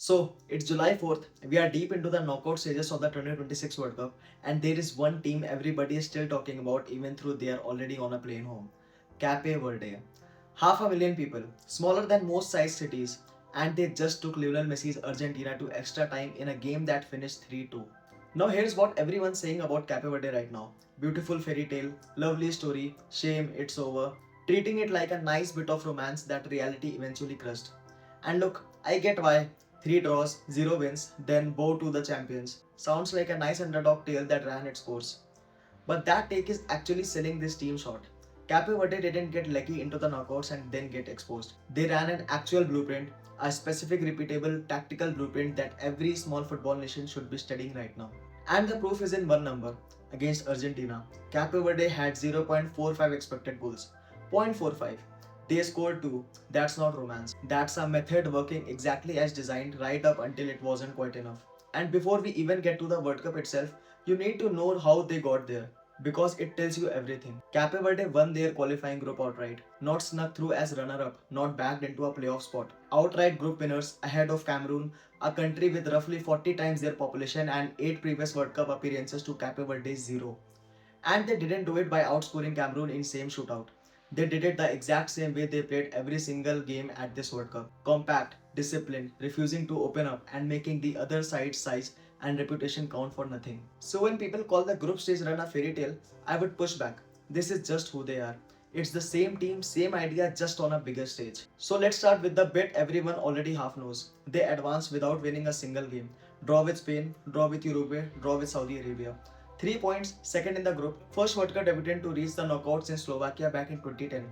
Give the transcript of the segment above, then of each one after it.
So, it's July 4th. We are deep into the knockout stages of the 2026 World Cup, and there is one team everybody is still talking about even though they are already on a plane home. Cape Verde. Half a million people, smaller than most sized cities, and they just took Lionel Messi's Argentina to extra time in a game that finished 3-2. Now here's what everyone's saying about Cape Verde right now. Beautiful fairy tale, lovely story, shame it's over, treating it like a nice bit of romance that reality eventually crushed. And look, I get why. 3 draws, 0 wins, then bow to the champions. Sounds like a nice underdog tale that ran its course. But that take is actually selling this team short. Cape Verde didn't get lucky into the knockouts and then get exposed. They ran an actual blueprint, a specific, repeatable, tactical blueprint that every small football nation should be studying right now. And the proof is in one number. Against Argentina, Cape Verde had 0.45 expected goals. 0.45. They scored 2. That's not romance. That's a method working exactly as designed right up until it wasn't quite enough. And before we even get to the World Cup itself, you need to know how they got there because it tells you everything. Cape Verde won their qualifying group outright, not snuck through as runner-up, not backed into a playoff spot. Outright group winners ahead of Cameroon, a country with roughly 40 times their population and 8 previous World Cup appearances to Cape Verde's 0. And they didn't do it by outscoring Cameroon in same shootout. They did it the exact same way they played every single game at this World Cup. Compact, disciplined, refusing to open up and making the other side's size and reputation count for nothing. So when people call the group stage run a fairy tale, I would push back. This is just who they are. It's the same team, same idea, just on a bigger stage. So let's start with the bit everyone already half knows. They advanced without winning a single game. Draw with Spain, draw with Uruguay, draw with Saudi Arabia. 3 points, second in the group, first World Cup debutant to reach the knockouts in Slovakia back in 2010.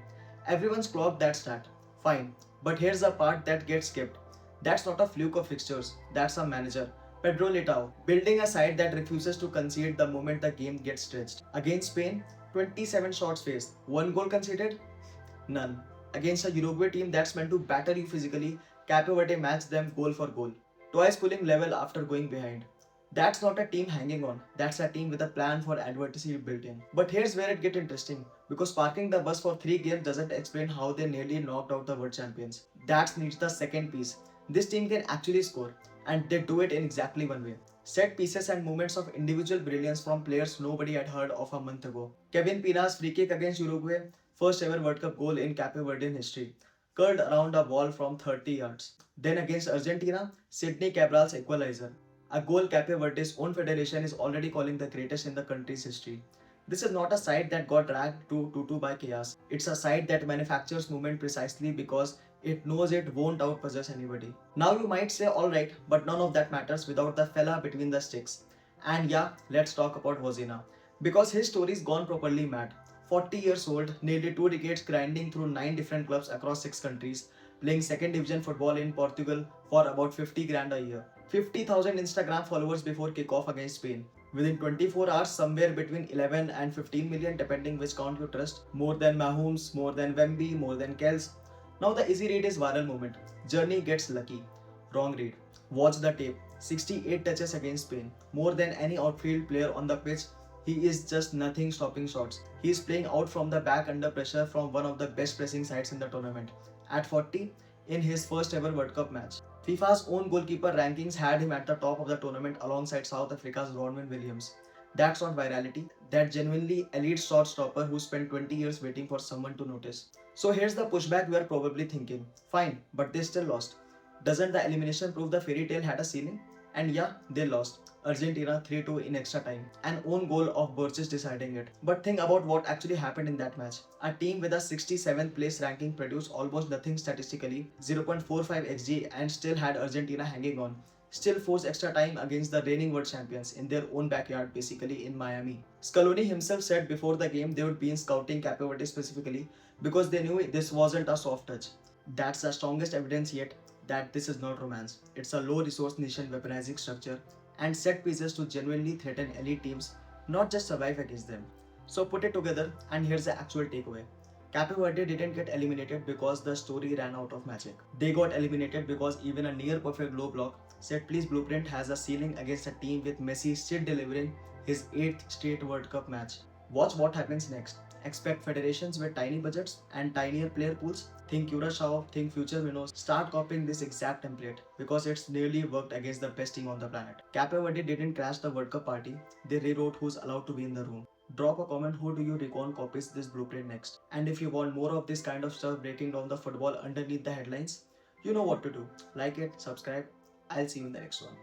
Everyone's clocked that stat. Fine. But here's the part that gets skipped. That's not a fluke of fixtures, that's a manager. Pedro Litao, building a side that refuses to concede the moment the game gets stretched. Against Spain, 27 shots faced, 1 goal conceded? None. Against a Uruguay team that's meant to batter you physically, Cape Verde matched them goal for goal. Twice pulling level after going behind. That's not a team hanging on, that's a team with a plan for adversity built in. But here's where it gets interesting, because parking the bus for 3 games doesn't explain how they nearly knocked out the world champions. That needs the second piece. This team can actually score, and they do it in exactly one way. Set pieces and moments of individual brilliance from players nobody had heard of a month ago. Kevin Pina's free kick against Uruguay, first ever World Cup goal in Cape Verdean history, curled around a ball from 30 yards. Then against Argentina, Sidney Cabral's equalizer, a goal Cape Verde's own federation is already calling the greatest in the country's history. This is not a side that got dragged to 2-2 by chaos. It's a side that manufactures movement precisely because it knows it won't outpossess anybody. Now you might say, alright, but none of that matters without the fella between the sticks. And yeah, let's talk about Vozina. Because his story's gone properly mad. 40 years old, nearly 2 decades grinding through 9 different clubs across 6 countries, playing second division football in Portugal for about 50 grand a year. 50,000 Instagram followers before kickoff against Spain. Within 24 hours, somewhere between 11 and 15 million depending which count you trust. More than Mahomes, more than Wemby, more than Kels. Now the easy read is viral moment. Journey gets lucky. Wrong read. Watch the tape. 68 touches against Spain. More than any outfield player on the pitch. He is just nothing stopping shots. He is playing out from the back under pressure from one of the best pressing sides in the tournament. At 40, in his first ever World Cup match. FIFA's own goalkeeper rankings had him at the top of the tournament alongside South Africa's Ronwen Williams. That's not virality, that's genuinely elite shot stopper who spent 20 years waiting for someone to notice. So here's the pushback you are probably thinking. Fine, but they still lost. Doesn't the elimination prove the fairy tale had a ceiling? And yeah, they lost. Argentina 3-2 in extra time. An own goal of Burgess deciding it. But think about what actually happened in that match. A team with a 67th place ranking produced almost nothing statistically, 0.45 xg, and still had Argentina hanging on. Still forced extra time against the reigning world champions in their own backyard, basically in Miami. Scaloni himself said before the game they would be scouting Cape Verde specifically because they knew this wasn't a soft touch. That's the strongest evidence yet that this is not romance. It's a low resource nation weaponizing structure and set pieces to genuinely threaten elite teams, not just survive against them. So put it together and here's the actual takeaway. Cape Verde didn't get eliminated because the story ran out of magic. They got eliminated because even a near perfect low block set piece blueprint has a ceiling against a team with Messi still delivering his 8th straight World Cup match. Watch what happens next. Expect federations with tiny budgets and tinier player pools. Think Curaçao, think future minnows. Start copying this exact template because it's nearly worked against the best team on the planet. Cape Verde didn't crash the World Cup party, they rewrote who's allowed to be in the room. Drop a comment, who do you reckon copies this blueprint next? And if you want more of this kind of stuff breaking down the football underneath the headlines, you know what to do. Like it, subscribe. I'll see you in the next one.